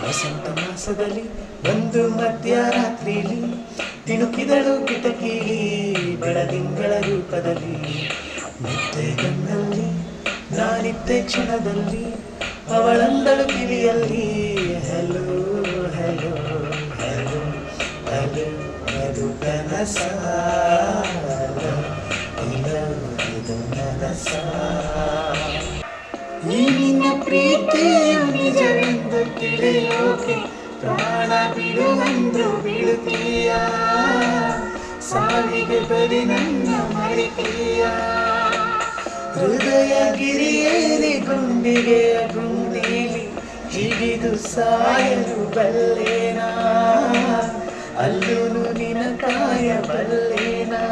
ವಸಂತ ಮಾಸದಲ್ಲಿ ಒಂದು ಮಧ್ಯರಾತ್ರಿಲಿ ತಿಣುಕಿದಳು ಕಿಟಕಿಲಿ ಬೆಳದಿಂಗಳ ರೂಪದಲ್ಲಿ ನಿದ್ದೆ ಕಣ್ಣಲ್ಲಿ ನಾನಿದ್ದೆ ಕ್ಷಣದಲ್ಲಿ ಅವಳಂದಳು ಕಿವಿಯಲ್ಲಿ ಹೆಲೋ ಹೆಲೋ ಹೆಲೋ ಹೆಲೋ ಅದು ಕನಸ ಇದು ನನಸ ಈ ನಿನ್ನ ಪ್ರೀತಿಯು ನಿಜವೆಂದು ತಿಳಿಯೋಕೆ ಪ್ರಾಣ ಬಿಡುವಂದ್ರು ಬೀಳುತ್ತೀಯ ಸಾವಿಗೆ ಬರಿ ನನ್ನ ಮಡಿತೀಯ ಹೃದಯ ಗಿರಿಯೇರಿ ಗುಂಡಿಗೆಯ ಗುಂಡೀಲಿ ಜಿಗಿದು ಸಾಯಲು ಬಲ್ಲೇನಾ ಅಲ್ಲೂ ನಿನ ಕಾಯ ಬಲ್ಲೇನಾ